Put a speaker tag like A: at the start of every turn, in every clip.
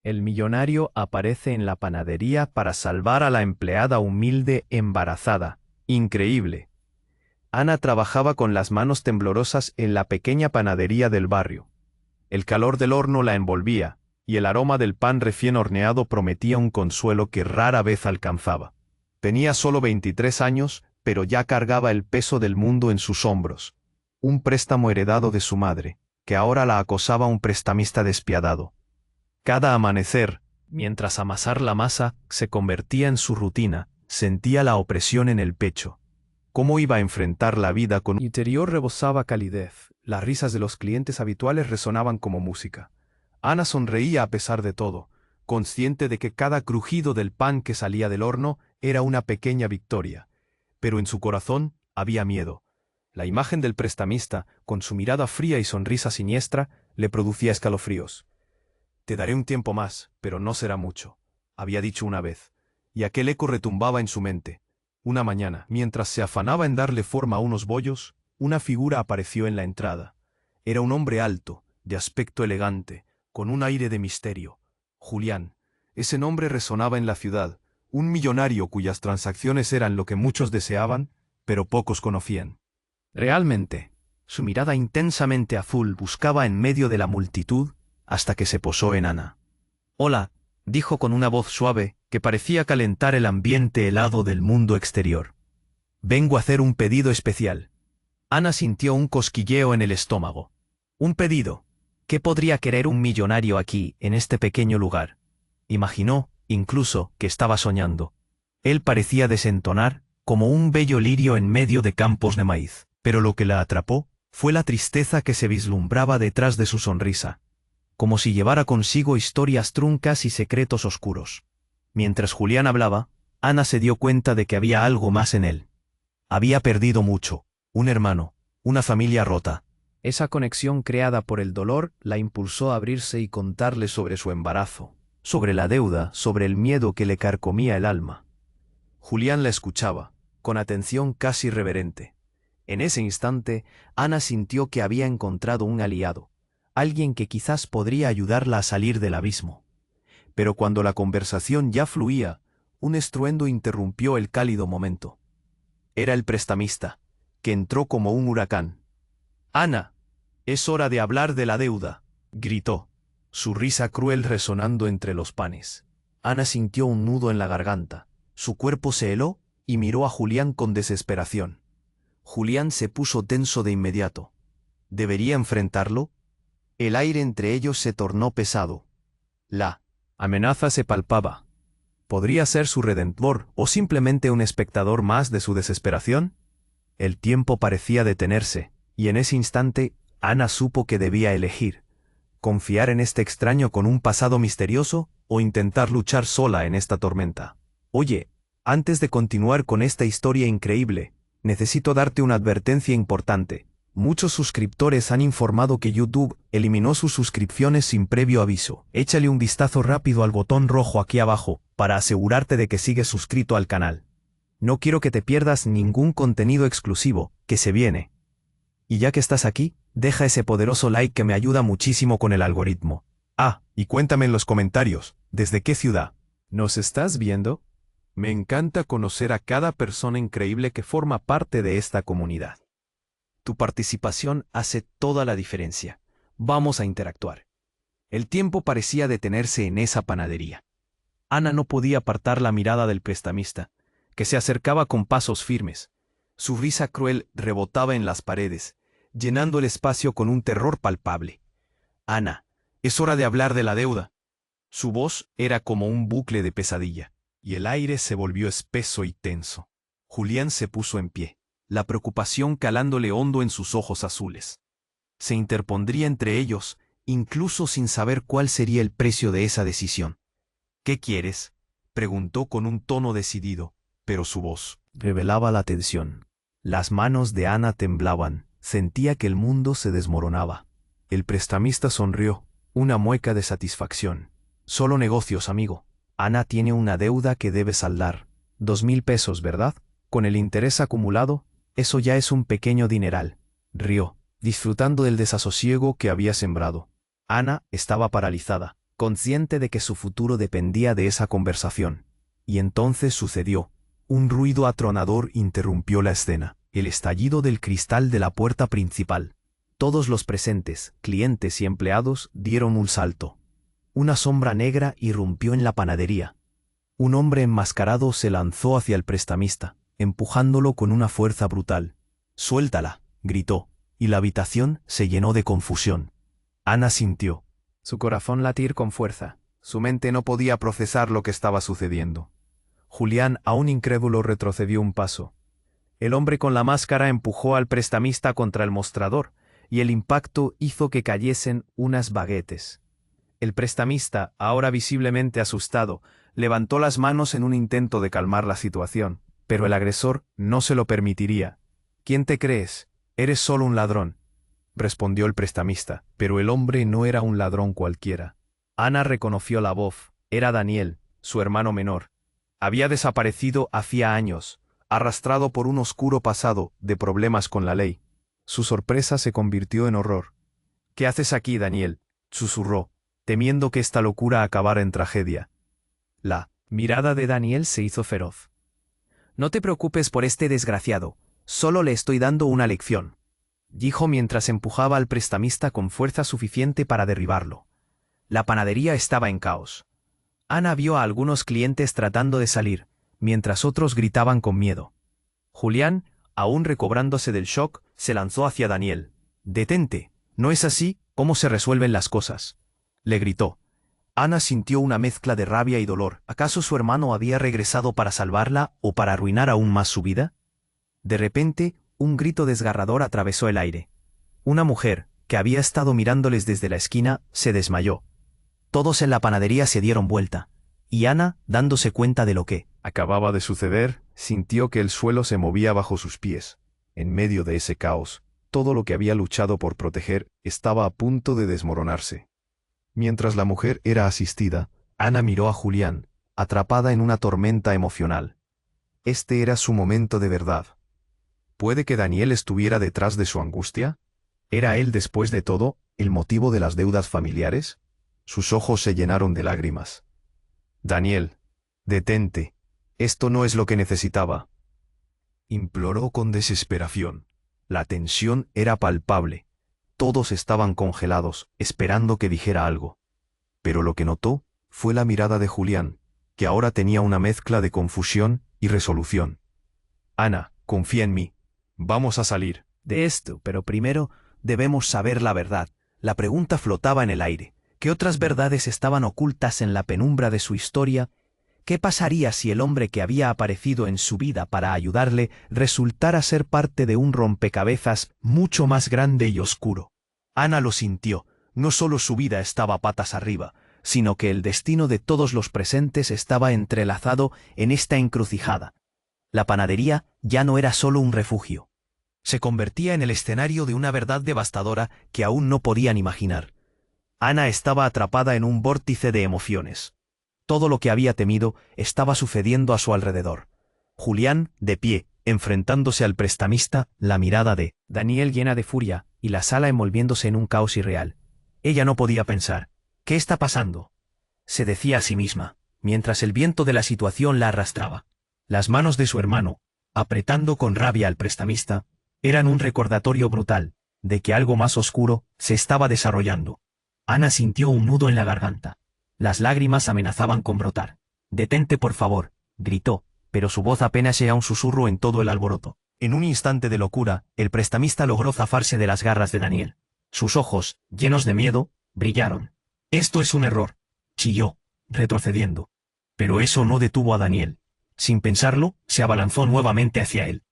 A: El millonario aparece en la panadería para salvar a la empleada humilde embarazada. Increíble. Ana trabajaba con las manos temblorosas en la pequeña panadería del barrio. El calor del horno la envolvía, y el aroma del pan recién horneado prometía un consuelo que rara vez alcanzaba. Tenía solo 23 años, pero ya cargaba el peso del mundo en sus hombros. Un préstamo heredado de su madre, que ahora la acosaba un prestamista despiadado. Cada amanecer, mientras amasar la masa se convertía en su rutina, sentía la opresión en el pecho. ¿Cómo iba a enfrentar la vida con un interior rebosaba calidez? Las risas de los clientes habituales resonaban como música. Ana sonreía a pesar de todo, consciente de que cada crujido del pan que salía del horno era una pequeña victoria. Pero en su corazón había miedo. La imagen del prestamista, con su mirada fría y sonrisa siniestra, le producía escalofríos. «Te daré un tiempo más, pero no será mucho», había dicho una vez, y aquel eco retumbaba en su mente. Una mañana, mientras se afanaba en darle forma a unos bollos, una figura apareció en la entrada. Era un hombre alto, de aspecto elegante, con un aire de misterio. Julián. Ese nombre resonaba en la ciudad, un millonario cuyas transacciones eran lo que muchos deseaban, pero pocos conocían. Realmente, su mirada intensamente azul buscaba en medio de la multitud hasta que se posó en Ana. «Hola», dijo con una voz suave que parecía calentar el ambiente helado del mundo exterior. «Vengo a hacer un pedido especial». Ana sintió un cosquilleo en el estómago. «¿Un pedido? ¿Qué podría querer un millonario aquí, en este pequeño lugar?» Imaginó, incluso, que estaba soñando. Él parecía desentonar, como un bello lirio en medio de campos de maíz, pero lo que la atrapó fue la tristeza que se vislumbraba detrás de su sonrisa, como si llevara consigo historias truncas y secretos oscuros. Mientras Julián hablaba, Ana se dio cuenta de que había algo más en él. Había perdido mucho, un hermano, una familia rota. Esa conexión creada por el dolor la impulsó a abrirse y contarle sobre su embarazo, sobre la deuda, sobre el miedo que le carcomía el alma. Julián la escuchaba, con atención casi reverente. En ese instante, Ana sintió que había encontrado un aliado, alguien que quizás podría ayudarla a salir del abismo. Pero cuando la conversación ya fluía, un estruendo interrumpió el cálido momento. Era el prestamista, que entró como un huracán. «Ana, es hora de hablar de la deuda», gritó, su risa cruel resonando entre los panes. Ana sintió un nudo en la garganta, su cuerpo se heló y miró a Julián con desesperación. Julián se puso tenso de inmediato. ¿Debería enfrentarlo? El aire entre ellos se tornó pesado. La amenaza se palpaba. ¿Podría ser su redentor o simplemente un espectador más de su desesperación? El tiempo parecía detenerse, y en ese instante, Ana supo que debía elegir: confiar en este extraño con un pasado misterioso o intentar luchar sola en esta tormenta. «Oye, antes de continuar con esta historia increíble, necesito darte una advertencia importante. Muchos suscriptores han informado que YouTube eliminó sus suscripciones sin previo aviso. Échale un vistazo rápido al botón rojo aquí abajo, para asegurarte de que sigues suscrito al canal. No quiero que te pierdas ningún contenido exclusivo, que se viene. Y ya que estás aquí, deja ese poderoso like que me ayuda muchísimo con el algoritmo. Ah, y cuéntame en los comentarios, ¿desde qué ciudad nos estás viendo? Me encanta conocer a cada persona increíble que forma parte de esta comunidad. Tu participación hace toda la diferencia. Vamos a interactuar». El tiempo parecía detenerse en esa panadería. Ana no podía apartar la mirada del prestamista, que se acercaba con pasos firmes. Su risa cruel rebotaba en las paredes, llenando el espacio con un terror palpable. «Ana, es hora de hablar de la deuda». Su voz era como un bucle de pesadilla, y el aire se volvió espeso y tenso. Julián se puso en pie, la preocupación calándole hondo en sus ojos azules. Se interpondría entre ellos, incluso sin saber cuál sería el precio de esa decisión. «¿Qué quieres?», preguntó con un tono decidido, pero su voz revelaba la tensión. Las manos de Ana temblaban, sentía que el mundo se desmoronaba. El prestamista sonrió, una mueca de satisfacción. «Solo negocios, amigo. Ana tiene una deuda que debe saldar. 2.000 pesos, ¿verdad? Con el interés acumulado, eso ya es un pequeño dineral». Rió, disfrutando del desasosiego que había sembrado. Ana estaba paralizada, consciente de que su futuro dependía de esa conversación. Y entonces sucedió. Un ruido atronador interrumpió la escena, el estallido del cristal de la puerta principal. Todos los presentes, clientes y empleados, dieron un salto. Una sombra negra irrumpió en la panadería. Un hombre enmascarado se lanzó hacia el prestamista, empujándolo con una fuerza brutal. «¡Suéltala!», gritó, y la habitación se llenó de confusión. Ana sintió su corazón latir con fuerza. Su mente no podía procesar lo que estaba sucediendo. Julián, aún incrédulo, retrocedió un paso. El hombre con la máscara empujó al prestamista contra el mostrador, y el impacto hizo que cayesen unas baguetes. El prestamista, ahora visiblemente asustado, levantó las manos en un intento de calmar la situación, pero el agresor no se lo permitiría. «¿Quién te crees? Eres solo un ladrón», respondió el prestamista, pero el hombre no era un ladrón cualquiera. Ana reconoció la voz. Era Daniel, su hermano menor. Había desaparecido hacía años, arrastrado por un oscuro pasado de problemas con la ley. Su sorpresa se convirtió en horror. «¿Qué haces aquí, Daniel?», susurró, temiendo que esta locura acabara en tragedia. La mirada de Daniel se hizo feroz. «No te preocupes por este desgraciado, solo le estoy dando una lección», dijo mientras empujaba al prestamista con fuerza suficiente para derribarlo. La panadería estaba en caos. Ana vio a algunos clientes tratando de salir, mientras otros gritaban con miedo. Julián, aún recobrándose del shock, se lanzó hacia Daniel. «Detente, no es así como se resuelven las cosas», le gritó. Ana sintió una mezcla de rabia y dolor. ¿Acaso su hermano había regresado para salvarla o para arruinar aún más su vida? De repente, un grito desgarrador atravesó el aire. Una mujer, que había estado mirándoles desde la esquina, se desmayó. Todos en la panadería se dieron vuelta, y Ana, dándose cuenta de lo que acababa de suceder, sintió que el suelo se movía bajo sus pies. En medio de ese caos, todo lo que había luchado por proteger estaba a punto de desmoronarse. Mientras la mujer era asistida, Ana miró a Julián, atrapada en una tormenta emocional. Este era su momento de verdad. ¿Puede que Daniel estuviera detrás de su angustia? ¿Era él, después de todo, el motivo de las deudas familiares? Sus ojos se llenaron de lágrimas. «Daniel, detente. Esto no es lo que necesitaba», imploró con desesperación. La tensión era palpable. Todos estaban congelados, esperando que dijera algo. Pero lo que notó fue la mirada de Julián, que ahora tenía una mezcla de confusión y resolución. «Ana, confía en mí. Vamos a salir de esto, pero primero debemos saber la verdad». La pregunta flotaba en el aire. ¿Qué otras verdades estaban ocultas en la penumbra de su historia? ¿Qué pasaría si el hombre que había aparecido en su vida para ayudarle resultara ser parte de un rompecabezas mucho más grande y oscuro? Ana lo sintió. No solo su vida estaba patas arriba, sino que el destino de todos los presentes estaba entrelazado en esta encrucijada. La panadería ya no era solo un refugio. Se convertía en el escenario de una verdad devastadora que aún no podían imaginar. Ana estaba atrapada en un vórtice de emociones. Todo lo que había temido estaba sucediendo a su alrededor. Julián, de pie, enfrentándose al prestamista, la mirada de Daniel llena de furia, y la sala envolviéndose en un caos irreal. Ella no podía pensar. «¿Qué está pasando?», se decía a sí misma, mientras el viento de la situación la arrastraba. Las manos de su hermano, apretando con rabia al prestamista, eran un recordatorio brutal de que algo más oscuro se estaba desarrollando. Ana sintió un nudo en la garganta. Las lágrimas amenazaban con brotar. «Detente, por favor», gritó, pero su voz apenas era un susurro en todo el alboroto. En un instante de locura, el prestamista logró zafarse de las garras de Daniel. Sus ojos, llenos de miedo, brillaron. «Esto es un error», chilló, retrocediendo. Pero eso no detuvo a Daniel. Sin pensarlo, se abalanzó nuevamente hacia él.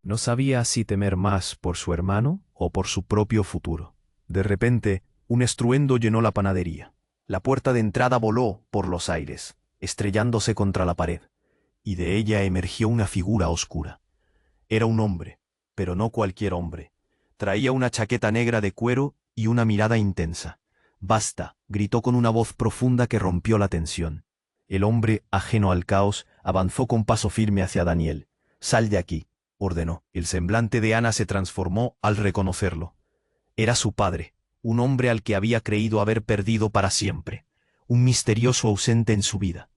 A: No sabía si temer más por su hermano o por su propio futuro. De repente, un estruendo llenó la panadería. La puerta de entrada voló por los aires, estrellándose contra la pared, y de ella emergió una figura oscura. Era un hombre, pero no cualquier hombre. Traía una chaqueta negra de cuero y una mirada intensa. «Basta», gritó con una voz profunda que rompió la tensión. El hombre, ajeno al caos, avanzó con paso firme hacia Daniel. «Sal de aquí», ordenó. El semblante de Ana se transformó al reconocerlo. Era su padre, un hombre al que había creído haber perdido para siempre.
B: un misterioso ausente en su vida.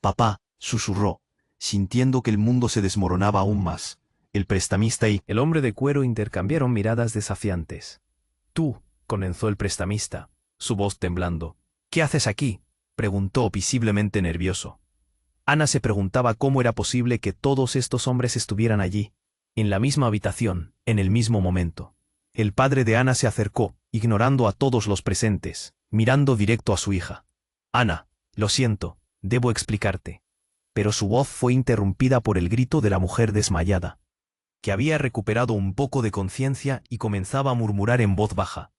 B: Papá, susurró, sintiendo que el mundo se desmoronaba aún más. El prestamista y
A: el hombre de cuero intercambiaron miradas desafiantes. Tú, comenzó el prestamista, su voz temblando. ¿Qué haces aquí?, preguntó visiblemente nervioso. Ana se preguntaba cómo era posible que todos estos hombres estuvieran allí, en la misma habitación, en el mismo momento. El padre de Ana se acercó, ignorando a todos los presentes, mirando directo a su hija. Ana, lo siento, debo explicarte. Pero su voz fue interrumpida por el grito de la mujer desmayada, que había recuperado un poco de conciencia y comenzaba a murmurar en voz baja.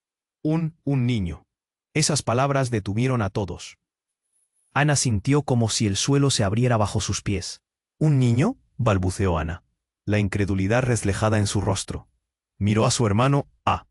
A: Un niño. Esas palabras detuvieron a todos. Ana sintió como si el suelo se abriera bajo sus pies. ¿Un niño?, balbuceó Ana, la incredulidad reflejada en su rostro. Miró a su hermano, a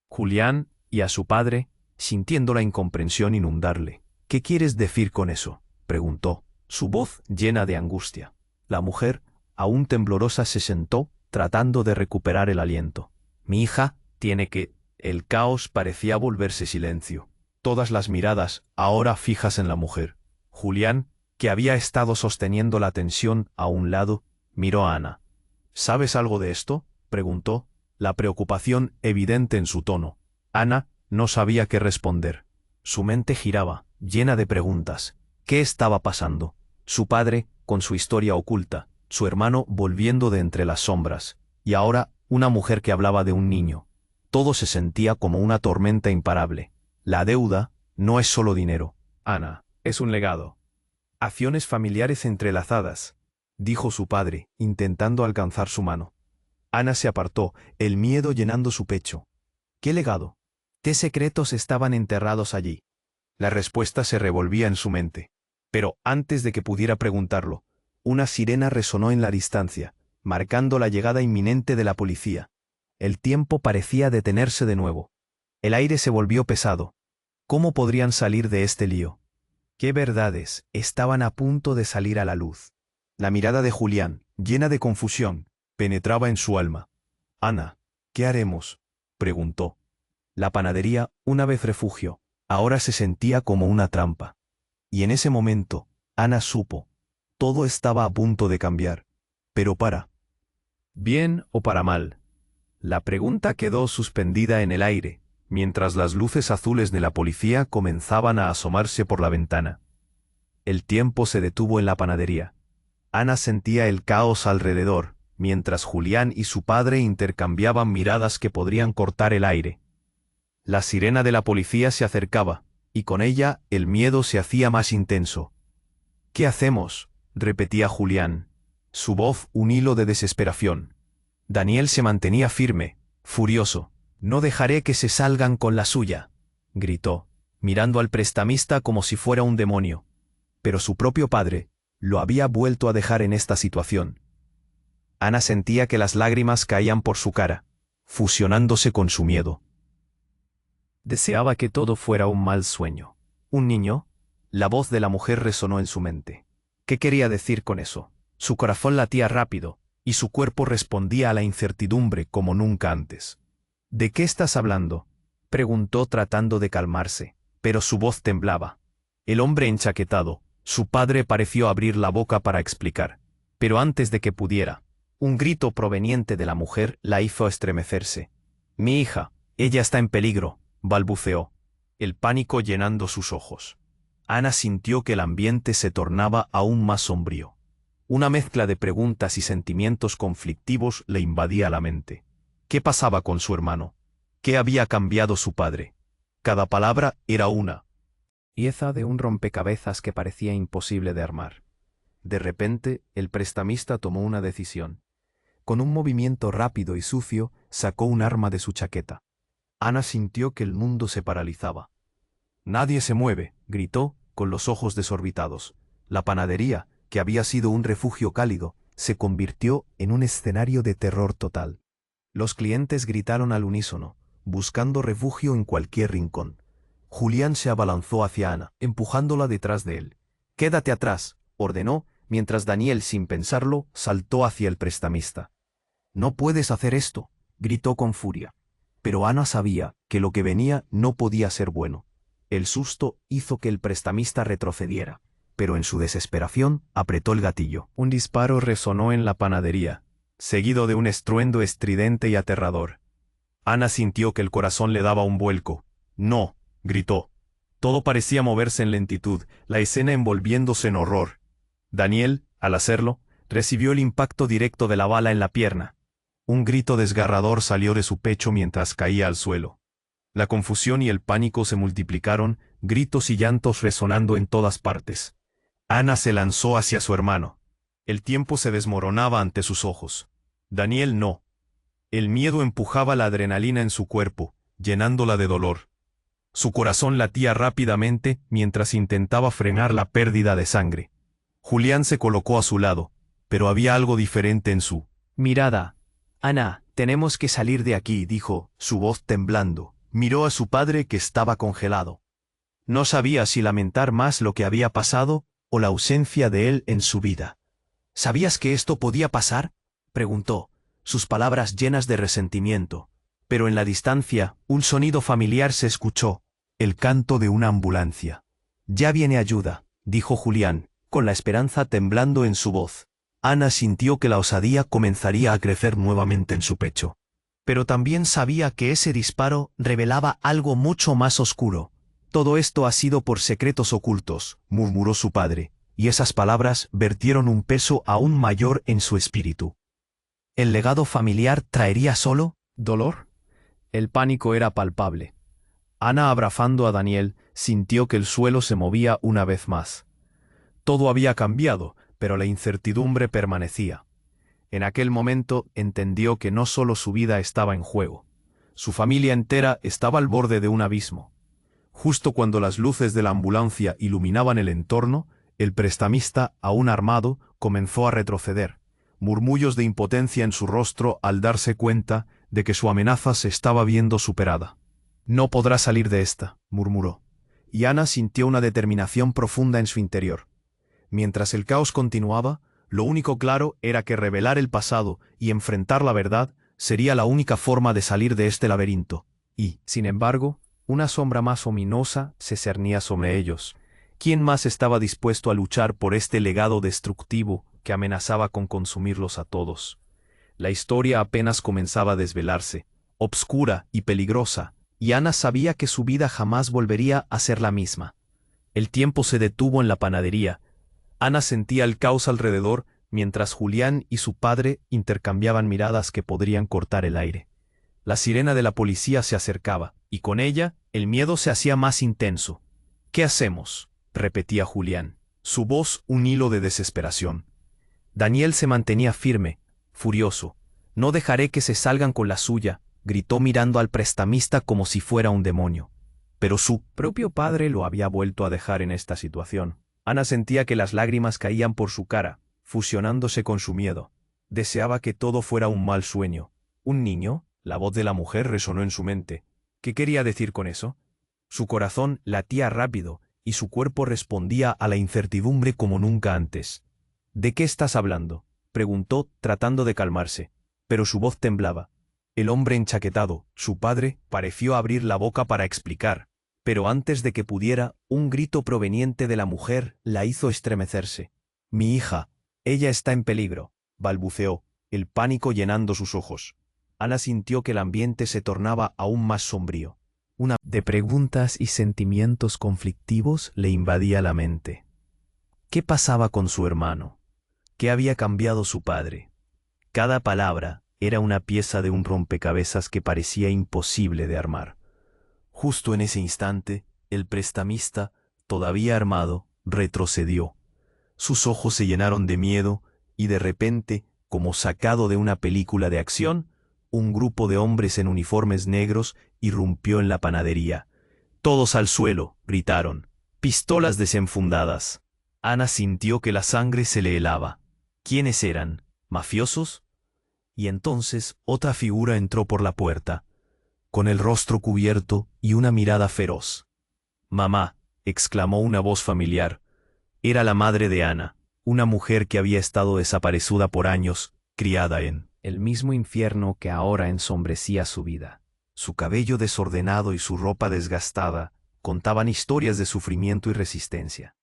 A: Julián, y a su padre, sintiendo la incomprensión inundarle. ¿Qué quieres decir con eso?, preguntó, su voz llena de angustia. La mujer, aún temblorosa, se sentó, tratando de recuperar el aliento. Mi hija tiene que... El caos parecía volverse silencio. Todas las miradas, ahora fijas en la mujer. Julián, que había estado sosteniendo la tensión a un lado, miró a Ana. ¿Sabes algo de esto?, preguntó, la preocupación evidente en su tono. Ana no sabía qué responder. Su mente giraba, llena de preguntas. ¿Qué estaba pasando? Su padre, con su historia oculta, su hermano volviendo de entre las sombras, y ahora una mujer que hablaba de un niño. Todo se sentía como una tormenta imparable. La deuda no es solo dinero. Ana, es un legado. Acciones familiares entrelazadas, dijo su padre, intentando alcanzar su mano. Ana se apartó, el miedo llenando su pecho. ¿Qué legado? ¿Qué secretos estaban enterrados allí? La respuesta se revolvía en su mente. Pero antes de que pudiera preguntarlo, una sirena resonó en la distancia, marcando la llegada inminente de la policía. El tiempo parecía detenerse de nuevo. El aire se volvió pesado. ¿Cómo podrían salir de este lío? ¿Qué verdades estaban a punto de salir a la luz? La mirada de Julián, llena de confusión, penetraba en su alma. Ana, ¿qué haremos?, preguntó. La panadería, una vez refugio, ahora se sentía como una trampa. Y en ese momento, Ana supo. Todo estaba a punto de cambiar. Pero para bien o para mal. La pregunta quedó suspendida en el aire, mientras las luces azules de la policía comenzaban a asomarse por la ventana. El tiempo se detuvo en la panadería. Ana sentía el caos alrededor, mientras Julián y su padre intercambiaban miradas que podrían cortar el aire. La sirena de la policía se acercaba, y con ella el miedo se hacía más intenso. ¿Qué hacemos?, repetía Julián, su voz un hilo de desesperación. Daniel se mantenía firme, furioso. «No dejaré que se salgan con la suya», gritó, mirando al prestamista como si fuera un demonio. Pero su propio padre lo había vuelto a dejar en esta situación. Ana sentía que las lágrimas caían por su cara, fusionándose con su miedo. Deseaba que todo fuera un mal sueño. ¿Un niño? La voz de la mujer resonó en su mente. ¿Qué quería decir con eso? Su corazón latía rápido, y su cuerpo respondía a la incertidumbre como nunca antes. ¿De qué estás hablando?, preguntó tratando de calmarse, pero su voz temblaba. El hombre enchaquetado, su padre, pareció abrir la boca para explicar, pero antes de que pudiera, un grito proveniente de la mujer la hizo estremecerse. «Mi hija, ella está en peligro», balbuceó, el pánico llenando sus ojos. Ana sintió que el ambiente se tornaba aún más sombrío. Una mezcla de preguntas y sentimientos conflictivos le invadía la mente. ¿Qué pasaba con su hermano? ¿Qué había cambiado su padre? Cada palabra era una pieza de un rompecabezas que parecía imposible de armar. De repente, el prestamista tomó una decisión. Con un movimiento rápido y sucio, sacó un arma de su chaqueta. Ana sintió que el mundo se paralizaba. «Nadie se mueve», gritó, con los ojos desorbitados. La panadería, que había sido un refugio cálido, se convirtió en un escenario de terror total. Los clientes gritaron al unísono, buscando refugio en cualquier rincón. Julián se abalanzó hacia Ana, empujándola detrás de él. «Quédate atrás», ordenó, mientras Daniel, sin pensarlo, saltó hacia el prestamista. «No puedes hacer esto», gritó con furia. Pero Ana sabía que lo que venía no podía ser bueno.
B: El susto hizo que el prestamista retrocediera, pero en su desesperación apretó el gatillo.
A: Un disparo resonó en la panadería, seguido de un estruendo estridente y aterrador. Ana sintió que el corazón le daba un vuelco. «No», gritó. Todo parecía moverse en lentitud, la escena envolviéndose en horror. Daniel, al hacerlo, recibió el impacto directo de la bala en la pierna. Un grito desgarrador salió de su pecho mientras caía al suelo. La confusión y el pánico se multiplicaron, gritos y llantos resonando en todas partes. Ana se lanzó hacia su hermano. El tiempo se desmoronaba ante sus ojos. Daniel no. El miedo empujaba la adrenalina en su cuerpo, llenándola de dolor. Su corazón latía rápidamente mientras intentaba frenar la pérdida de sangre. Julián se colocó a su lado, pero había algo diferente en su mirada. «Ana, tenemos que salir de aquí», dijo, su voz temblando. Miró a su padre que estaba congelado. No sabía si lamentar más lo que había pasado o la ausencia de él en su vida. «¿Sabías que esto podía pasar?», preguntó, sus palabras llenas de resentimiento. Pero en la distancia, un sonido familiar se escuchó, el canto de una ambulancia. «Ya viene ayuda», dijo Julián, con la esperanza temblando en su voz. Ana sintió que la osadía comenzaría a crecer nuevamente en su pecho. Pero también sabía que ese disparo revelaba algo mucho más oscuro. «Todo esto ha sido por secretos ocultos», murmuró su padre, y esas palabras vertieron un peso aún mayor en su espíritu. ¿El legado familiar traería solo dolor? El pánico era palpable. Ana, abrazando a Daniel, sintió que el suelo se movía una vez más. Todo había cambiado, pero la incertidumbre permanecía. En aquel momento entendió que no solo su vida estaba en juego. Su familia entera estaba al borde de un abismo. Justo cuando las luces de la ambulancia iluminaban el entorno, el prestamista, aún armado, comenzó a retroceder. Murmullos de impotencia en su rostro al darse cuenta de que su amenaza se estaba viendo superada. «No podrá salir de esta», murmuró. Y Ana sintió una determinación profunda en su interior. Mientras el caos continuaba, lo único claro era que revelar el pasado y enfrentar la verdad sería la única forma de salir de este laberinto. Y, sin embargo, una sombra más ominosa se cernía sobre ellos. ¿Quién más estaba dispuesto a luchar por este legado destructivo que amenazaba con consumirlos a todos? La historia apenas comenzaba a desvelarse, obscura y peligrosa, y Ana sabía que su vida jamás volvería a ser la misma. El tiempo se detuvo en la panadería. Ana sentía el caos alrededor mientras Julián y su padre intercambiaban miradas que podrían cortar el aire. La sirena de la policía se acercaba, y con ella el miedo se hacía más intenso. «¿Qué hacemos?», repetía Julián, su voz un hilo de desesperación. Daniel se mantenía firme, furioso. «No dejaré que se salgan con la suya», gritó mirando al prestamista como si fuera un demonio. Pero su propio padre lo había vuelto a dejar en esta situación. Ana sentía que las lágrimas caían por su cara, fusionándose con su miedo. Deseaba que todo fuera un mal sueño. ¿Un niño? La voz de la mujer resonó en su mente. ¿Qué quería decir con eso? Su corazón latía rápido, y su cuerpo respondía a la incertidumbre como nunca antes. «¿De qué estás hablando?», preguntó, tratando de calmarse. Pero su voz temblaba. El hombre enchaquetado, su padre, pareció abrir la boca para explicar. Pero antes de que pudiera, un grito proveniente de la mujer la hizo estremecerse. «Mi hija, ella está en peligro», balbuceó, el pánico llenando sus ojos. Ana sintió que el ambiente se tornaba aún más sombrío. Una de preguntas y sentimientos conflictivos le invadía la mente. ¿Qué pasaba con su hermano? ¿Qué había cambiado su padre? Cada palabra era una pieza de un rompecabezas que parecía imposible de armar. Justo en ese instante, el prestamista, todavía armado, retrocedió. Sus ojos se llenaron de miedo y de repente, como sacado de una película de acción, un grupo de hombres en uniformes negros irrumpió en la panadería. «Todos al suelo», gritaron. «Pistolas desenfundadas». Ana sintió que la sangre se le helaba. ¿Quiénes eran? ¿Mafiosos? Y entonces otra figura entró por la puerta, con el rostro cubierto y una mirada feroz. «Mamá», exclamó una voz familiar. Era la madre de Ana, una mujer que había estado desaparecida por años, criada en el mismo infierno que ahora ensombrecía su vida. Su cabello desordenado y su ropa desgastada contaban historias de sufrimiento y resistencia.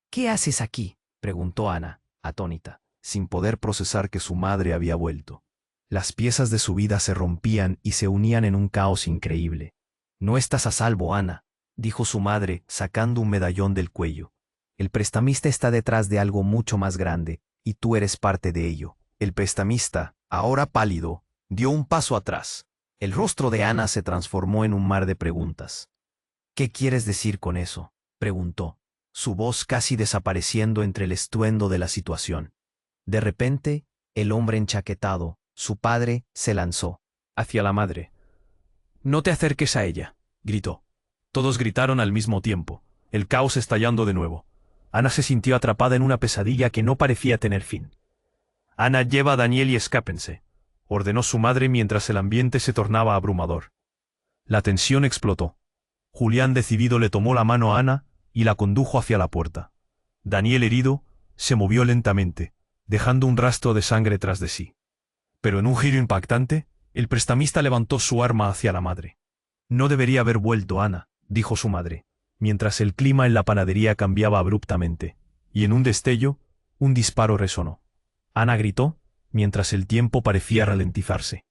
A: ¿Qué haces aquí?, preguntó Ana, atónita, sin poder procesar que su madre había vuelto. Las piezas de su vida se rompían y se unían en un caos increíble. No estás a salvo, Ana, dijo su madre, sacando un medallón del cuello. El prestamista está detrás de algo mucho más grande, y tú eres parte de ello. El prestamista, ahora pálido, dio un paso atrás. El rostro de Ana se transformó en un mar de preguntas. ¿Qué quieres decir con eso?, preguntó, su voz casi desapareciendo entre el estruendo de la situación. De repente, el hombre enchaquetado, su padre, se lanzó hacia la madre. «No te acerques a ella», gritó. Todos gritaron al mismo tiempo, el caos estallando de nuevo. Ana se sintió atrapada en una pesadilla que no parecía tener fin. «Ana, lleva a Daniel y escápense», ordenó su madre mientras el ambiente se tornaba abrumador. La tensión explotó. Julián decidido le tomó la mano a Ana y la condujo hacia la puerta. Daniel, herido, se movió lentamente, dejando un rastro de sangre tras de sí. Pero en un giro impactante, el prestamista levantó su arma hacia la madre. «No debería haber vuelto, Ana», dijo su madre, mientras el clima en la panadería cambiaba abruptamente, y en un destello, un disparo resonó. Ana gritó, mientras el tiempo parecía ralentizarse.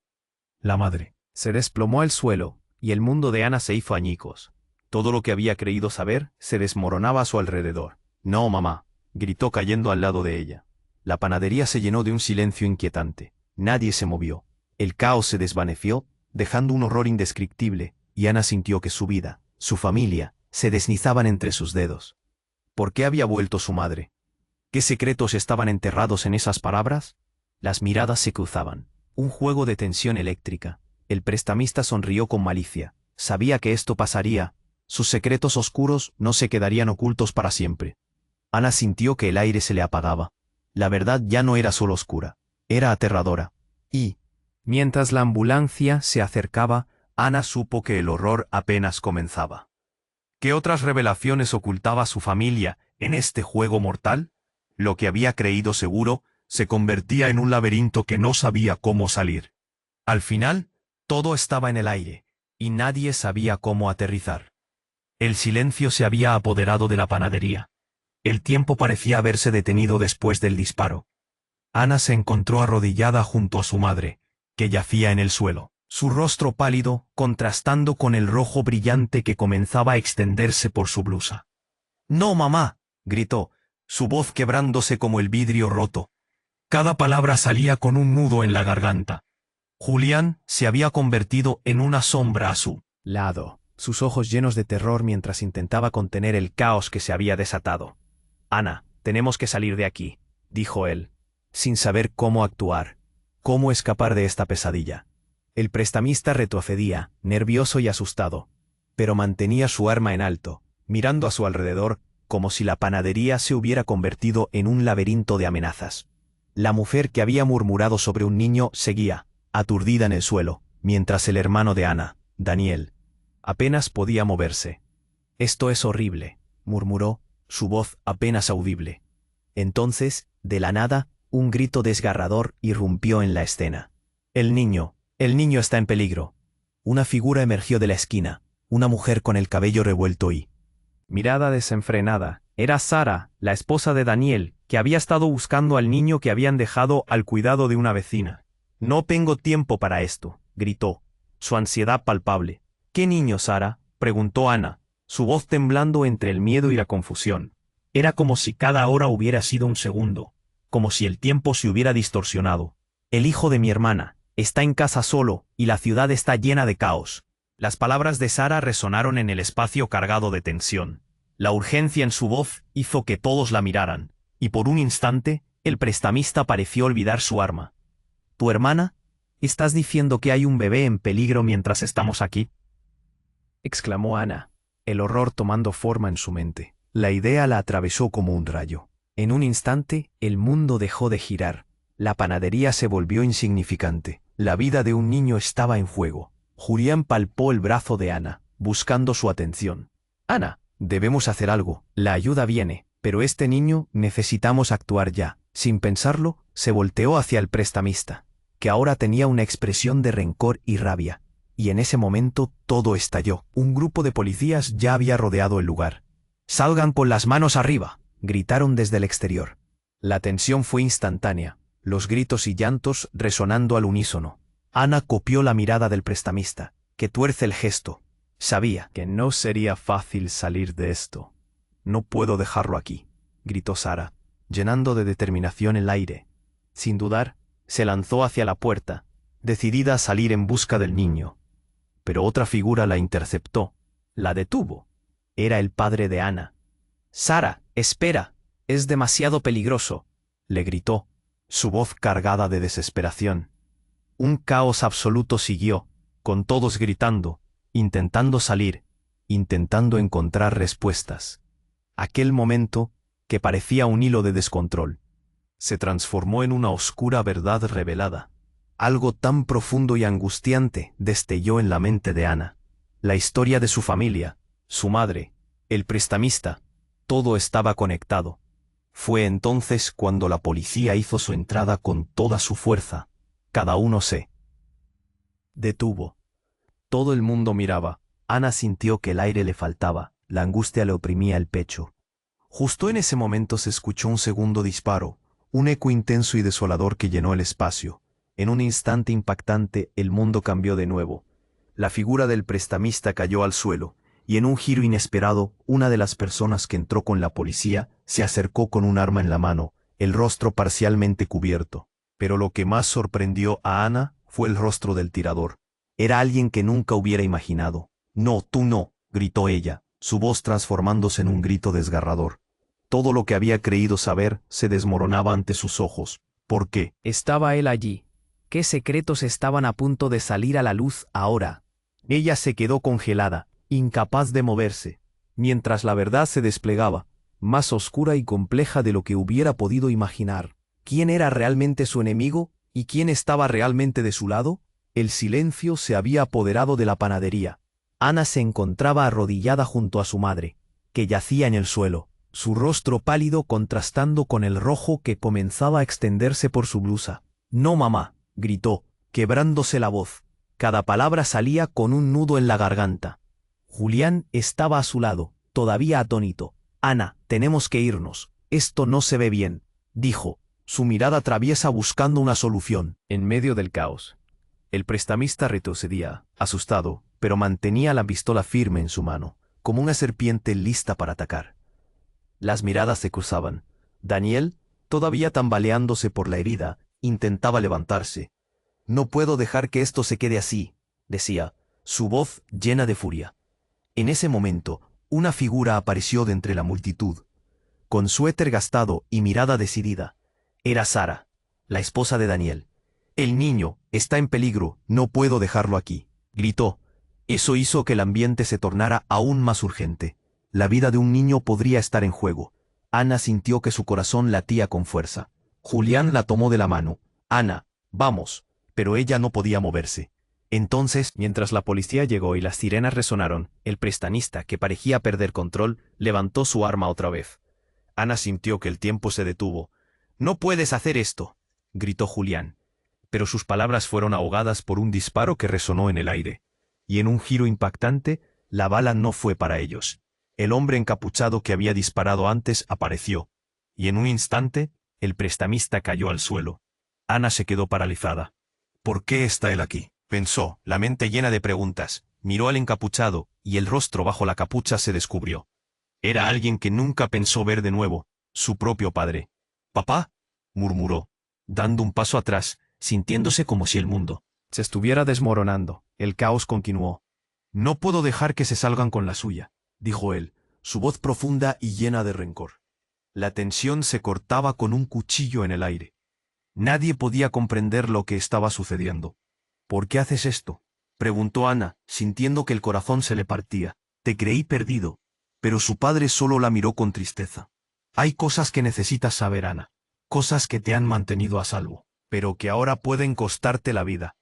A: La madre se desplomó al suelo, y el mundo de Ana se hizo añicos. Todo lo que había creído saber se desmoronaba a su alrededor. «No, mamá», gritó cayendo al lado de ella. La panadería se llenó de un silencio inquietante. Nadie se movió. El caos se desvaneció, dejando un horror indescriptible, y Ana sintió que su vida, su familia, se deslizaban entre sus dedos. ¿Por qué había vuelto su madre? ¿Qué secretos estaban enterrados en esas palabras? Las miradas se cruzaban. Un juego de tensión eléctrica. El prestamista sonrió con malicia. Sabía que esto pasaría. Sus secretos oscuros no se quedarían ocultos para siempre. Ana sintió que el aire se le apagaba. La verdad ya no era solo oscura. Era aterradora. Y, mientras la ambulancia se acercaba, Ana supo que el horror apenas comenzaba. ¿Qué otras revelaciones ocultaba su familia en este juego mortal? Lo que había creído seguro se convertía en un laberinto que no sabía cómo salir. Al final, todo estaba en el aire, y nadie sabía cómo aterrizar. El silencio se había apoderado de la panadería. El tiempo parecía haberse detenido después del disparo. Ana se encontró arrodillada junto a su madre, que yacía en el suelo, su rostro pálido contrastando con el rojo brillante que comenzaba a extenderse por su blusa. «No, mamá», gritó, su voz quebrándose como el vidrio roto. Cada palabra salía con un nudo en la garganta. Julián se había convertido en una sombra a su lado, sus ojos llenos de terror mientras intentaba contener el caos que se había desatado. «Ana, tenemos que salir de aquí», dijo él, sin saber cómo actuar, cómo escapar de esta pesadilla. El prestamista retrocedía, nervioso y asustado, pero mantenía su arma en alto, mirando a su alrededor como si la panadería se hubiera convertido en un laberinto de amenazas. La mujer que había murmurado sobre un niño seguía, aturdida en el suelo, mientras el hermano de Ana, Daniel, apenas podía moverse. «Esto es horrible», murmuró, su voz apenas audible. Entonces, de la nada, un grito desgarrador irrumpió en la escena. «El niño está en peligro». Una figura emergió de la esquina, una mujer con el cabello revuelto y mirada desenfrenada. Era Sara, la esposa de Daniel, que había estado buscando al niño que habían dejado al cuidado de una vecina. «No tengo tiempo para esto», gritó, su ansiedad palpable. «¿Qué niño, Sara?», preguntó Ana, su voz temblando entre el miedo y la confusión. Era como si cada hora hubiera sido un segundo, como si el tiempo se hubiera distorsionado. «El hijo de mi hermana está en casa solo y la ciudad está llena de caos». Las palabras de Sara resonaron en el espacio cargado de tensión. La urgencia en su voz hizo que todos la miraran, y por un instante, el prestamista pareció olvidar su arma. «¿Tu hermana? ¿Estás diciendo que hay un bebé en peligro mientras estamos aquí?», exclamó Ana, el horror tomando forma en su mente. La idea la atravesó como un rayo. En un instante, el mundo dejó de girar. La panadería se volvió insignificante. La vida de un niño estaba en juego. Julián palpó el brazo de Ana, buscando su atención. «Ana, debemos hacer algo. La ayuda viene, pero este niño necesitamos actuar ya». Sin pensarlo, se volteó hacia el prestamista, que ahora tenía una expresión de rencor y rabia. y en ese momento todo estalló. Un grupo de policías ya había rodeado el lugar. «¡Salgan con las manos arriba!», gritaron desde el exterior. La tensión fue instantánea, los gritos y llantos resonando al unísono. Ana copió la mirada del prestamista, que tuerce el gesto. Sabía que no sería fácil salir de esto. «No puedo dejarlo aquí», gritó Sara, llenando de determinación el aire. Sin dudar, se lanzó hacia la puerta, decidida a salir en busca del niño. Pero otra figura la interceptó, la detuvo. Era el padre de Ana. «Sara, espera, es demasiado peligroso», le gritó, su voz cargada de desesperación. Un caos absoluto siguió, con todos gritando, intentando salir, intentando encontrar respuestas. Aquel momento, que parecía un hilo de descontrol, se transformó en una oscura verdad revelada. Algo tan profundo y angustiante destelló en la mente de Ana. La historia de su familia, su madre, el prestamista, todo estaba conectado. Fue entonces cuando la policía hizo su entrada con toda su fuerza. Cada uno se detuvo. Todo el mundo miraba. Ana sintió que el aire le faltaba, la angustia le oprimía el pecho. Justo en ese momento se escuchó un segundo disparo, un eco intenso y desolador que llenó el espacio. En un instante impactante, el mundo cambió de nuevo. La figura del prestamista cayó al suelo, y en un giro inesperado, una de las personas que entró con la policía se acercó con un arma en la mano, el rostro parcialmente cubierto. Pero lo que más sorprendió a Ana fue el rostro del tirador. Era alguien que nunca hubiera imaginado. «No, tú no», gritó ella, su voz transformándose en un grito desgarrador. Todo lo que había creído saber se desmoronaba ante sus ojos. ¿Por qué?
C: Estaba él allí. ¿Qué secretos estaban a punto de salir a la luz ahora?
A: Ella se quedó congelada, incapaz de moverse, mientras la verdad se desplegaba, más oscura y compleja de lo que hubiera podido imaginar. ¿Quién era realmente su enemigo y quién estaba realmente de su lado? El silencio se había apoderado de la panadería. Ana se encontraba arrodillada junto a su madre, que yacía en el suelo, su rostro pálido contrastando con el rojo que comenzaba a extenderse por su blusa. «No, mamá», gritó, quebrándose la voz. Cada palabra salía con un nudo en la garganta. Julián estaba a su lado, todavía atónito. «Ana, tenemos que irnos. Esto no se ve bien», dijo, su mirada traviesa buscando una solución. En medio del caos, el prestamista retrocedía, asustado, pero mantenía la pistola firme en su mano, como una serpiente lista para atacar. Las miradas se cruzaban. Daniel, todavía tambaleándose por la herida, intentaba levantarse. «No puedo dejar que esto se quede así», decía, su voz llena de furia. En ese momento, una figura apareció de entre la multitud. Con suéter gastado y mirada decidida. Era Sara, la esposa de Daniel. «El niño está en peligro, no puedo dejarlo aquí», gritó. Eso hizo que el ambiente se tornara aún más urgente. La vida de un niño podría estar en juego. Ana sintió que su corazón latía con fuerza. Julián la tomó de la mano. «Ana, vamos», pero ella no podía moverse. Entonces, mientras la policía llegó y las sirenas resonaron, el prestamista, que parecía perder control, levantó su arma otra vez. Ana sintió que el tiempo se detuvo. «No puedes hacer esto», gritó Julián. Pero sus palabras fueron ahogadas por un disparo que resonó en el aire. Y en un giro impactante, la bala no fue para ellos. El hombre encapuchado que había disparado antes apareció. Y en un instante, el prestamista cayó al suelo. Ana se quedó paralizada. «¿Por qué está él aquí?», pensó, la mente llena de preguntas. Miró al encapuchado, y el rostro bajo la capucha se descubrió. Era alguien que nunca pensó ver de nuevo, su propio padre. «¿Papá?», murmuró, dando un paso atrás, sintiéndose como si el mundo se estuviera desmoronando. El caos continuó. «No puedo dejar que se salgan con la suya», dijo él, su voz profunda y llena de rencor. La tensión se cortaba con un cuchillo en el aire. Nadie podía comprender lo que estaba sucediendo. «¿Por qué haces esto?», preguntó Ana, sintiendo que el corazón se le partía. «Te creí perdido». Pero su padre solo la miró con tristeza. «Hay cosas que necesitas saber, Ana. Cosas que te han mantenido a salvo, pero que ahora pueden costarte la vida».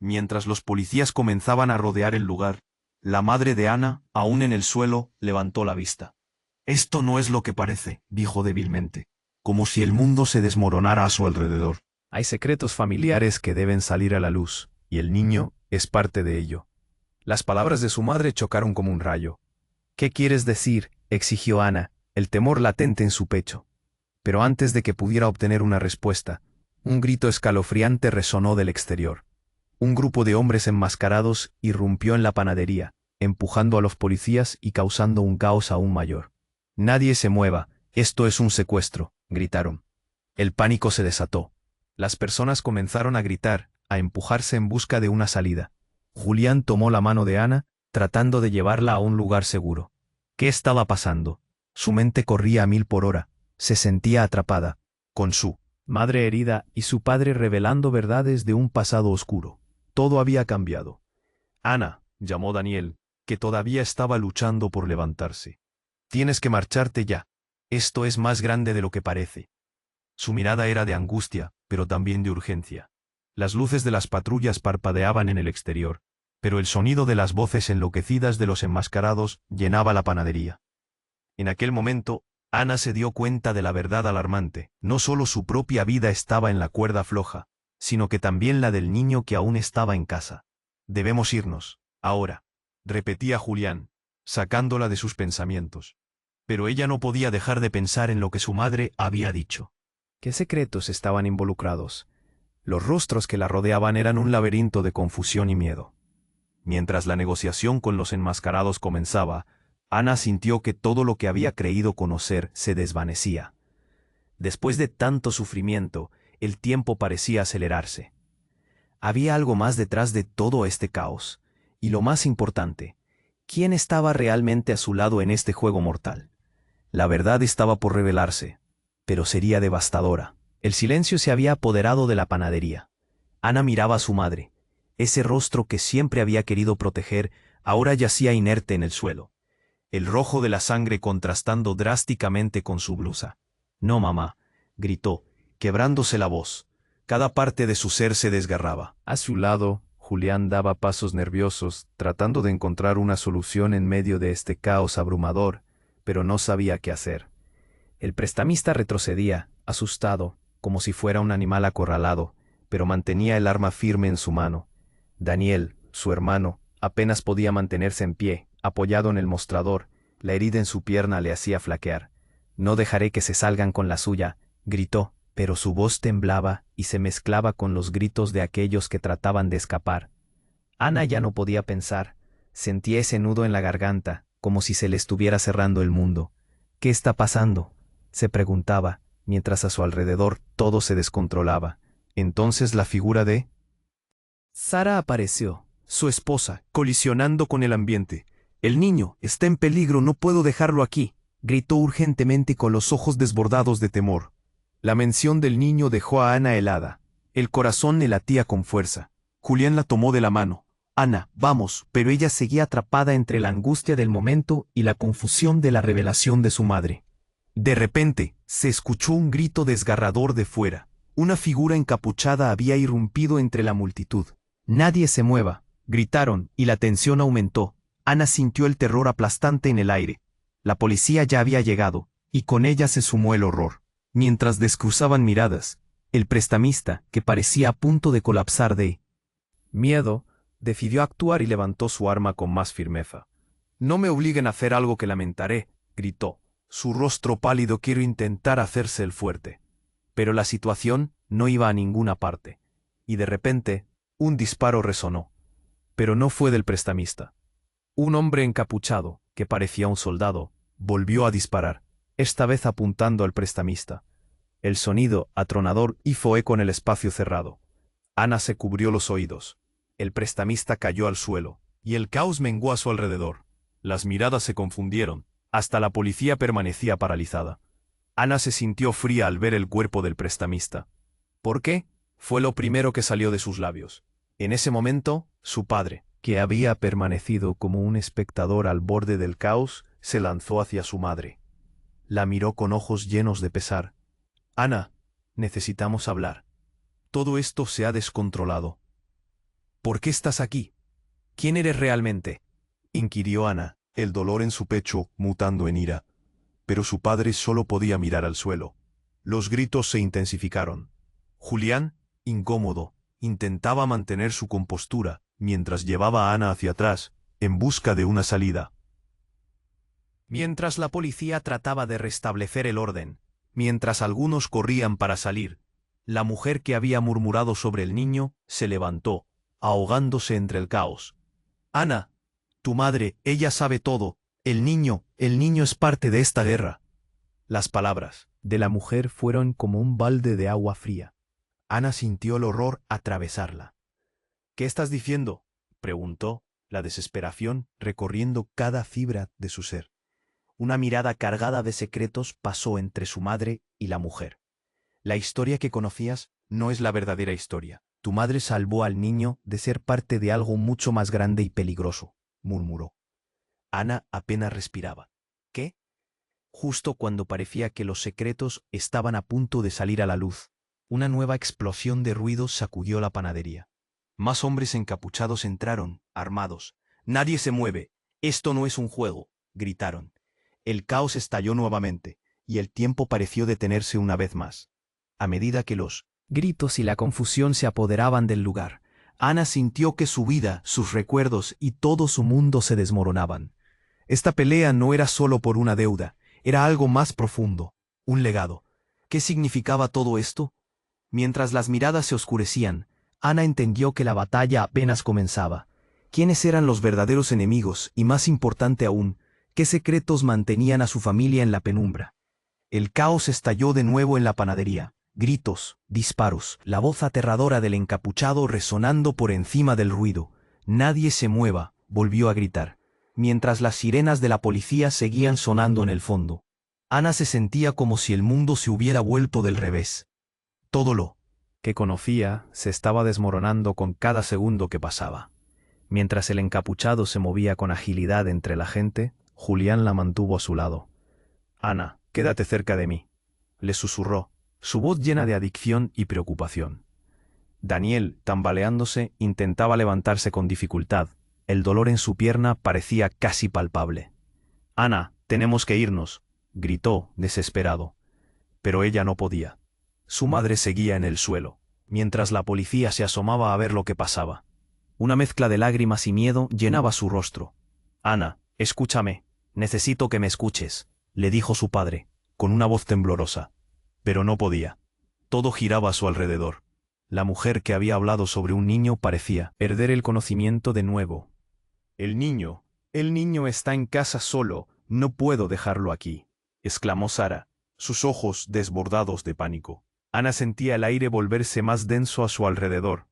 A: Mientras los policías comenzaban a rodear el lugar, la madre de Ana, aún en el suelo, levantó la vista. «Esto no es lo que parece», dijo débilmente, como si el mundo se desmoronara a su alrededor. «Hay secretos familiares que deben salir a la luz, y el niño es parte de ello». Las palabras de su madre chocaron como un rayo. ¿Qué quieres decir?, exigió Ana, el temor latente en su pecho. Pero antes de que pudiera obtener una respuesta, un grito escalofriante resonó del exterior. Un grupo de hombres enmascarados irrumpió en la panadería, empujando a los policías y causando un caos aún mayor. «Nadie se mueva, esto es un secuestro», gritaron. El pánico se desató. Las personas comenzaron a gritar, a empujarse en busca de una salida. Julián tomó la mano de Ana, tratando de llevarla a un lugar seguro. ¿Qué estaba pasando? Su mente corría a 1000 por hora. Se sentía atrapada, con su madre herida y su padre revelando verdades de un pasado oscuro. Todo había cambiado. «Ana», llamó Daniel, que todavía estaba luchando por levantarse. «Tienes que marcharte ya. Esto es más grande de lo que parece». Su mirada era de angustia, pero también de urgencia. Las luces de las patrullas parpadeaban en el exterior, pero el sonido de las voces enloquecidas de los enmascarados llenaba la panadería. En aquel momento, Ana se dio cuenta de la verdad alarmante. No solo su propia vida estaba en la cuerda floja, sino que también la del niño que aún estaba en casa. «Debemos irnos, ahora», repetía Julián, sacándola de sus pensamientos. Pero ella no podía dejar de pensar en lo que su madre había dicho. ¿Qué secretos estaban involucrados? Los rostros que la rodeaban eran un laberinto de confusión y miedo. Mientras la negociación con los enmascarados comenzaba, Ana sintió que todo lo que había creído conocer se desvanecía. Después de tanto sufrimiento, el tiempo parecía acelerarse. Había algo más detrás de todo este caos, y lo más importante, ¿quién estaba realmente a su lado en este juego mortal? La verdad estaba por revelarse, pero sería devastadora. El silencio se había apoderado de la panadería. Ana miraba a su madre. Ese rostro que siempre había querido proteger, ahora yacía inerte en el suelo. El rojo de la sangre contrastando drásticamente con su blusa. «No, mamá», gritó, quebrándose la voz. Cada parte de su ser se desgarraba. A su lado, Julián daba pasos nerviosos, tratando de encontrar una solución en medio de este caos abrumador, pero no sabía qué hacer. El prestamista retrocedía, asustado, como si fuera un animal acorralado, pero mantenía el arma firme en su mano. Daniel, su hermano, apenas podía mantenerse en pie, apoyado en el mostrador. La herida en su pierna le hacía flaquear. «No dejaré que se salgan con la suya», gritó, pero su voz temblaba y se mezclaba con los gritos de aquellos que trataban de escapar. Ana ya no podía pensar. Sentía ese nudo en la garganta, como si se le estuviera cerrando el mundo. «¿Qué está pasando?», se preguntaba, mientras a su alrededor todo se descontrolaba. Entonces la figura de Sara apareció, su esposa, colisionando con el ambiente. «El niño está en peligro, no puedo dejarlo aquí», gritó urgentemente con los ojos desbordados de temor. La mención del niño dejó a Ana helada. El corazón le latía con fuerza. Julián la tomó de la mano. «Ana, vamos», pero ella seguía atrapada entre la angustia del momento y la confusión de la revelación de su madre. De repente, se escuchó un grito desgarrador de fuera. Una figura encapuchada había irrumpido entre la multitud. «Nadie se mueva», gritaron, y la tensión aumentó. Ana sintió el terror aplastante en el aire. La policía ya había llegado, y con ella se sumó el horror. Mientras descruzaban miradas, el prestamista, que parecía a punto de colapsar de miedo, decidió actuar y levantó su arma con más firmeza. «No me obliguen a hacer algo que lamentaré», gritó. Su rostro pálido quiso intentar hacerse el fuerte. Pero la situación no iba a ninguna parte. Y de repente, un disparo resonó. Pero no fue del prestamista. Un hombre encapuchado, que parecía un soldado, volvió a disparar, esta vez apuntando al prestamista. El sonido, atronador, hizo eco en el espacio cerrado. Ana se cubrió los oídos. El prestamista cayó al suelo, y el caos menguó a su alrededor. Las miradas se confundieron. Hasta la policía permanecía paralizada. Ana se sintió fría al ver el cuerpo del prestamista. ¿Por qué?, fue lo primero que salió de sus labios. En ese momento, su padre, que había permanecido como un espectador al borde del caos, se lanzó hacia su madre. La miró con ojos llenos de pesar. «Ana, necesitamos hablar. Todo esto se ha descontrolado». «¿Por qué estás aquí? ¿Quién eres realmente?», inquirió Ana, el dolor en su pecho mutando en ira. Pero su padre solo podía mirar al suelo. Los gritos se intensificaron. Julián, incómodo, intentaba mantener su compostura, mientras llevaba a Ana hacia atrás,
B: en busca de una salida.
A: Mientras la policía trataba de restablecer el orden, mientras algunos corrían para salir, la mujer que había murmurado sobre el niño se levantó, ahogándose entre el caos. Ana, tu madre, ella sabe todo. El niño es parte de esta guerra. Las palabras de la mujer fueron como un balde de agua fría. Ana sintió el horror atravesarla. ¿Qué estás diciendo?, preguntó, la desesperación recorriendo cada fibra de su ser. Una mirada cargada de secretos pasó entre su madre y la mujer. La historia que conocías no es la verdadera historia. Tu madre salvó al niño de ser parte de algo mucho más grande y peligroso, murmuró. Ana apenas respiraba. ¿Qué? Justo cuando parecía que los secretos estaban a punto de salir a la luz, una nueva explosión de ruidos sacudió la panadería. Más hombres encapuchados entraron, armados. «Nadie se mueve. Esto no es un juego», gritaron. El caos estalló nuevamente, y el tiempo pareció detenerse una vez más. A medida que los gritos y la confusión se apoderaban del lugar, Ana sintió que su vida, sus recuerdos y todo su mundo se desmoronaban. Esta pelea no era solo por una deuda, era algo más profundo, un legado. ¿Qué significaba todo esto? Mientras las miradas se oscurecían, Ana entendió que la batalla apenas comenzaba. ¿Quiénes eran los verdaderos enemigos? Y más importante aún, ¿qué secretos mantenían a su familia en la penumbra? El caos estalló de nuevo en la panadería. Gritos, disparos, la voz aterradora del encapuchado resonando por encima del ruido. «Nadie se mueva», volvió a gritar, mientras las sirenas de la policía seguían sonando en el fondo. Ana se sentía como si el mundo se hubiera vuelto del revés. Todo lo que conocía se estaba desmoronando con cada segundo que pasaba. Mientras el encapuchado se movía con agilidad entre la gente, Julián la mantuvo a su lado. «Ana, quédate cerca de mí», le susurró, su voz llena de adicción y preocupación. Daniel, tambaleándose, intentaba levantarse con dificultad. El dolor en su pierna parecía casi palpable. «Ana, tenemos que irnos», gritó, desesperado. Pero ella no podía. Su madre seguía en el suelo, mientras la policía se asomaba a ver lo que pasaba. Una mezcla de lágrimas y miedo llenaba su rostro. «Ana, escúchame, necesito que me escuches», le dijo su padre, con una voz temblorosa. Pero no podía. Todo giraba a su alrededor. La mujer que había hablado sobre un niño parecía perder el conocimiento de nuevo. El niño está en casa solo, no puedo dejarlo aquí», exclamó Sara, sus ojos desbordados de pánico. Ana sentía el aire volverse más denso a su alrededor.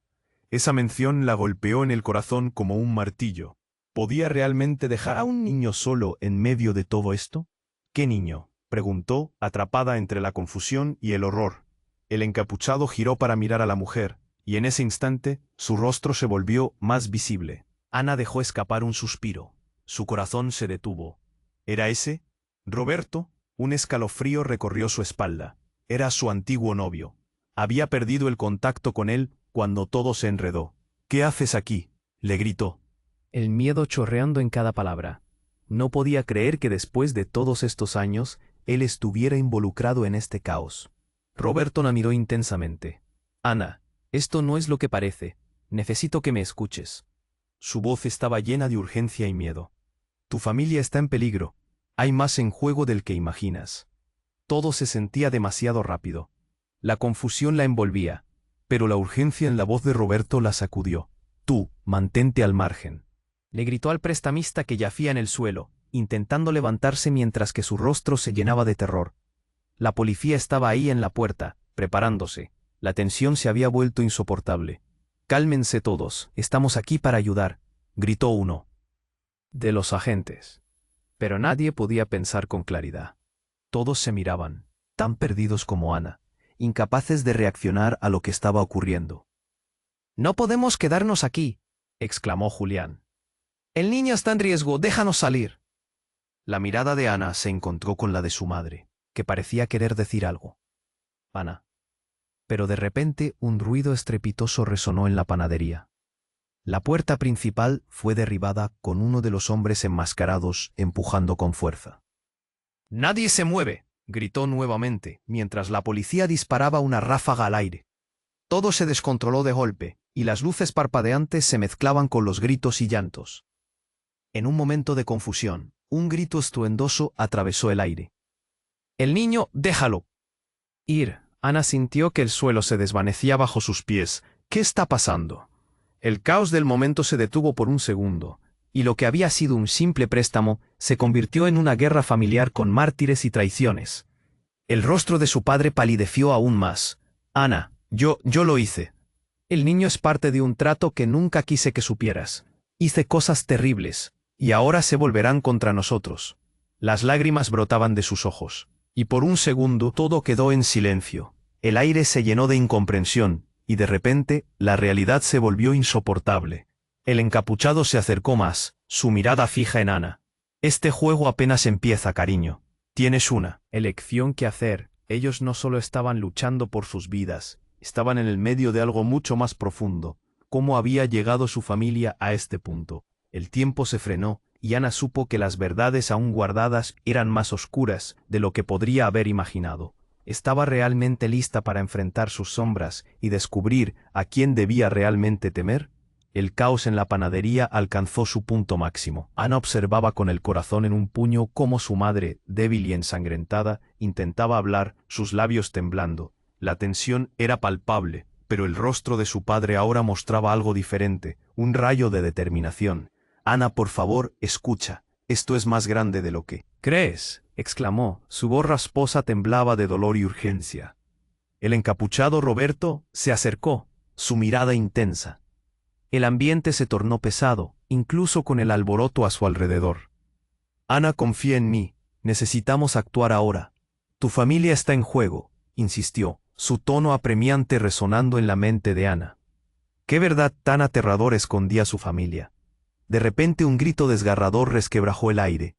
A: Esa mención la golpeó en el corazón como un martillo. ¿Podía realmente dejar a un niño solo en medio de todo esto? «¿Qué niño?», preguntó, atrapada entre la confusión y el horror. El encapuchado giró para mirar a la mujer, y en ese instante su rostro se volvió más visible. Ana dejó escapar un suspiro. Su corazón se detuvo. ¿Era ese? Roberto. Un escalofrío recorrió su espalda. Era su antiguo novio. Había perdido el contacto con él cuando todo se enredó. «¿Qué haces aquí?», le gritó. El miedo chorreando en cada palabra. No podía creer que después de todos estos años, él estuviera involucrado en este caos. Roberto la miró intensamente. «Ana, esto no es lo que parece. Necesito que me escuches». Su voz estaba llena de urgencia y miedo. «Tu familia está en peligro. Hay más en juego del que imaginas». Todo se sentía demasiado rápido. La confusión la envolvía, pero la urgencia en la voz de Roberto la sacudió. «Tú, mantente al margen», le gritó al prestamista que yacía en el suelo, intentando levantarse mientras que su rostro se llenaba de terror. La policía estaba ahí en la puerta, preparándose. La tensión se había vuelto insoportable. «Cálmense todos, estamos aquí para ayudar», gritó uno de los agentes. Pero nadie podía pensar con claridad. Todos se miraban, tan perdidos como Ana, incapaces de reaccionar a lo que estaba ocurriendo. «No podemos quedarnos aquí», exclamó Julián. «El niño está en riesgo, déjanos salir». La mirada de Ana se encontró con la de su madre, que parecía querer decir algo. «Ana». Pero de repente un ruido estrepitoso resonó en la panadería. La puerta principal fue derribada con uno de los hombres enmascarados empujando con fuerza. «¡Nadie se mueve!», gritó nuevamente, mientras la policía disparaba una ráfaga al aire. Todo se descontroló de golpe, y las luces parpadeantes se mezclaban con los gritos y llantos. En un momento de confusión, un grito estruendoso atravesó el aire. «El niño, déjalo». Ir. Ana sintió que el suelo se desvanecía bajo sus pies. ¿Qué está pasando? El caos del momento se detuvo por un segundo, y lo que había sido un simple préstamo se convirtió en una guerra familiar con mártires y traiciones. El rostro de su padre palideció aún más. «Ana, yo lo hice. El niño es parte de un trato que nunca quise que supieras. Hice cosas terribles, y ahora se volverán contra nosotros». Las lágrimas brotaban de sus ojos, y por un segundo todo quedó en silencio. El aire se llenó de incomprensión, y de repente la realidad se volvió insoportable. El encapuchado se acercó más, su mirada fija en Ana. «Este juego apenas empieza, cariño. Tienes una elección que hacer». Ellos no solo estaban luchando por sus vidas, estaban en el medio de algo mucho más profundo. ¿Cómo había llegado su familia a este punto? El tiempo se frenó, y Ana supo que las verdades aún guardadas eran más oscuras de lo que podría haber imaginado. Estaba realmente lista para enfrentar sus sombras y descubrir a quién debía realmente temer. El caos en la panadería alcanzó su punto máximo. Ana observaba con el corazón en un puño cómo su madre, débil y ensangrentada, intentaba hablar, sus labios temblando. La tensión era palpable, pero el rostro de su padre ahora mostraba algo diferente, un rayo de determinación. «Ana, por favor, escucha. Esto es más grande de lo que crees», exclamó. Su voz rasposa temblaba de dolor y urgencia. El encapuchado Roberto se acercó, su mirada intensa. El ambiente se tornó pesado, incluso con el alboroto a su alrededor. «Ana, confía en mí. Necesitamos actuar ahora. Tu familia está en juego», insistió, su tono apremiante resonando en la mente de Ana. ¿Qué verdad tan aterradora escondía su familia? De repente un grito desgarrador resquebrajó el aire.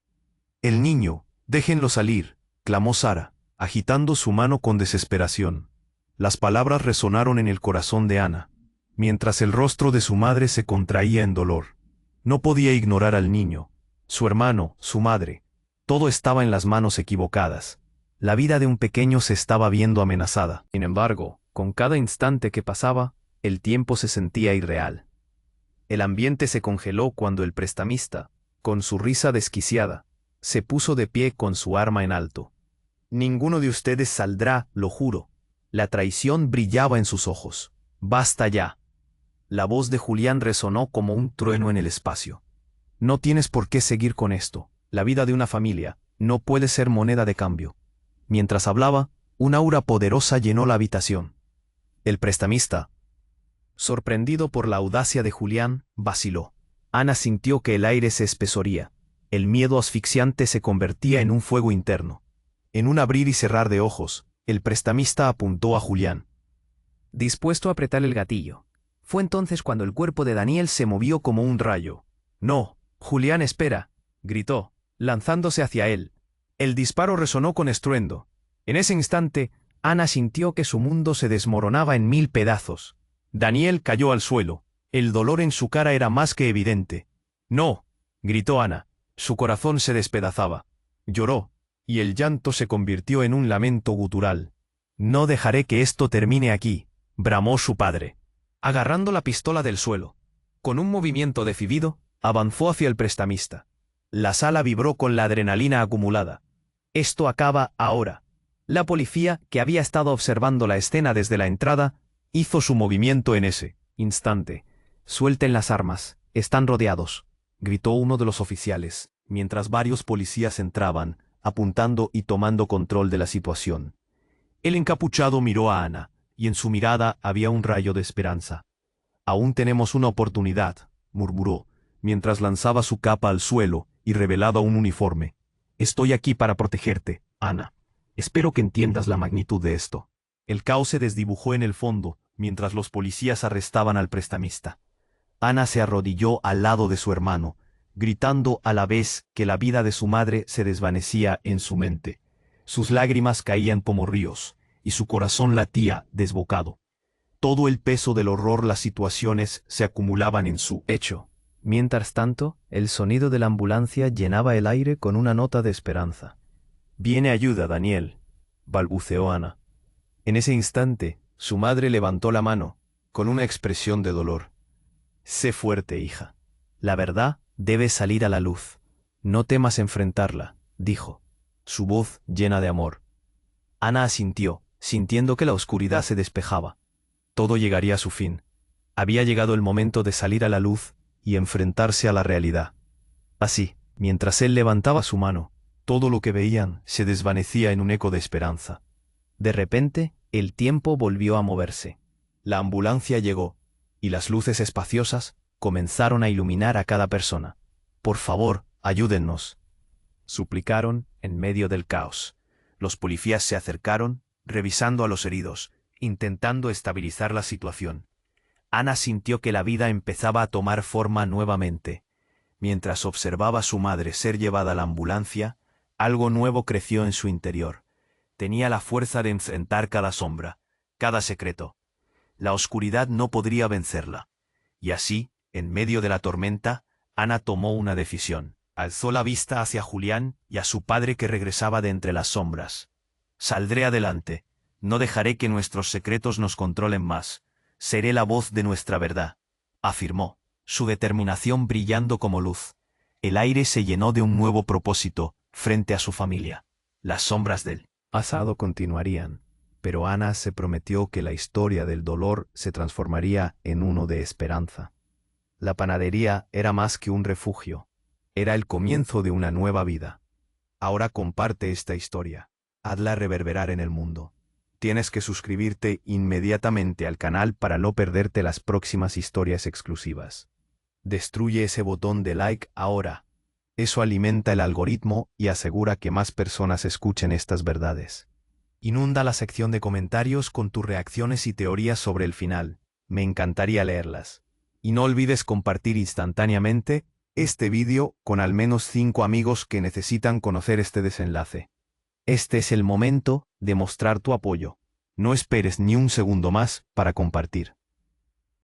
A: «El niño, déjenlo salir», clamó Sara, agitando su mano con desesperación. Las palabras resonaron en el corazón de Ana, mientras el rostro de su madre se contraía en dolor. No podía ignorar al niño, su hermano, su madre. Todo estaba en las manos equivocadas. La vida de un pequeño se estaba viendo amenazada. Sin embargo, con cada instante que pasaba, el tiempo se sentía irreal. El ambiente se congeló cuando el prestamista, con su risa desquiciada, se puso de pie con su arma en alto. «Ninguno de ustedes saldrá, lo juro». La traición brillaba en sus ojos. «Basta ya». La voz de Julián resonó como un trueno en el espacio. «No tienes por qué seguir con esto. La vida de una familia no puede ser moneda de cambio». Mientras hablaba, una aura poderosa llenó la habitación. El prestamista, sorprendido por la audacia de Julián, vaciló. Ana sintió que el aire se espesoría. El miedo asfixiante se convertía en un fuego interno. En un abrir y cerrar de ojos, el prestamista apuntó a Julián, dispuesto a apretar el gatillo. Fue entonces cuando el cuerpo de Daniel se movió como un rayo. «No, Julián, espera», gritó, lanzándose hacia él. El disparo resonó con estruendo. En ese instante, Ana sintió que su mundo se desmoronaba en 1000 pedazos. Daniel cayó al suelo. El dolor en su cara era más que evidente. «No», gritó Ana. Su corazón se despedazaba. Lloró, y el llanto se convirtió en un lamento gutural. «No dejaré que esto termine aquí», bramó su padre, agarrando la pistola del suelo. Con un movimiento decidido, avanzó hacia el prestamista. La sala vibró con la adrenalina acumulada. «Esto acaba ahora». La policía, que había estado observando la escena desde la entrada, hizo su movimiento en ese instante. «Suelten las armas, están rodeados», gritó uno de los oficiales, mientras varios policías entraban, apuntando y tomando control de la situación. El encapuchado miró a Ana, y en su mirada había un rayo de esperanza. «Aún tenemos una oportunidad», murmuró, mientras lanzaba su capa al suelo y revelaba un uniforme. «Estoy aquí para protegerte, Ana. Espero que entiendas la magnitud de esto». El caos se desdibujó en el fondo, mientras los policías arrestaban al prestamista. Ana se arrodilló al lado de su hermano, gritando a la vez que la vida de su madre se desvanecía en su mente. Sus lágrimas caían como ríos, y su corazón latía desbocado. Todo el peso del horror, las situaciones se acumulaban en su pecho. Mientras tanto, el sonido de la ambulancia llenaba el aire con una nota de esperanza. «Viene ayuda, Daniel», balbuceó Ana. En ese instante, su madre levantó la mano, con una expresión de dolor. «Sé fuerte, hija. La verdad Debes salir a la luz. No temas enfrentarla, dijo, su voz llena de amor. Ana asintió, sintiendo que la oscuridad se despejaba. Todo llegaría a su fin. Había llegado el momento de salir a la luz y enfrentarse a la realidad. Así, mientras él levantaba su mano, todo lo que veían se desvanecía en un eco de esperanza. De repente, el tiempo volvió a moverse. La ambulancia llegó, y las luces espaciosas comenzaron a iluminar a cada persona. «Por favor, ayúdennos», suplicaron en medio del caos. Los policías se acercaron, revisando a los heridos, intentando estabilizar la situación. Ana sintió que la vida empezaba a tomar forma nuevamente. Mientras observaba a su madre ser llevada a la ambulancia, algo nuevo creció en su interior. Tenía la fuerza de enfrentar cada sombra, cada secreto. La oscuridad no podría vencerla. Y así, en medio de la tormenta, Ana tomó una decisión. Alzó la vista hacia Julián y a su padre que regresaba de entre las sombras. «Saldré adelante. No dejaré que nuestros secretos nos controlen más. Seré la voz de nuestra verdad», afirmó, su determinación brillando como luz. El aire se llenó de un nuevo propósito frente a su familia. Las sombras del
B: pasado continuarían, pero Ana se prometió que la historia del dolor se transformaría en uno de esperanza. La panadería era más que un refugio. Era el comienzo de una nueva vida. Ahora comparte esta historia. Hazla reverberar en el mundo. Tienes que suscribirte inmediatamente al canal para no perderte las próximas historias exclusivas. Destruye ese botón de like ahora. Eso alimenta el algoritmo y asegura que más personas escuchen estas verdades. Inunda la sección de comentarios con tus reacciones y teorías sobre el final. Me encantaría leerlas. Y no olvides compartir instantáneamente este vídeo con al menos 5 amigos que necesitan conocer este desenlace. Este es el momento de mostrar tu apoyo. No esperes ni un segundo más para compartir.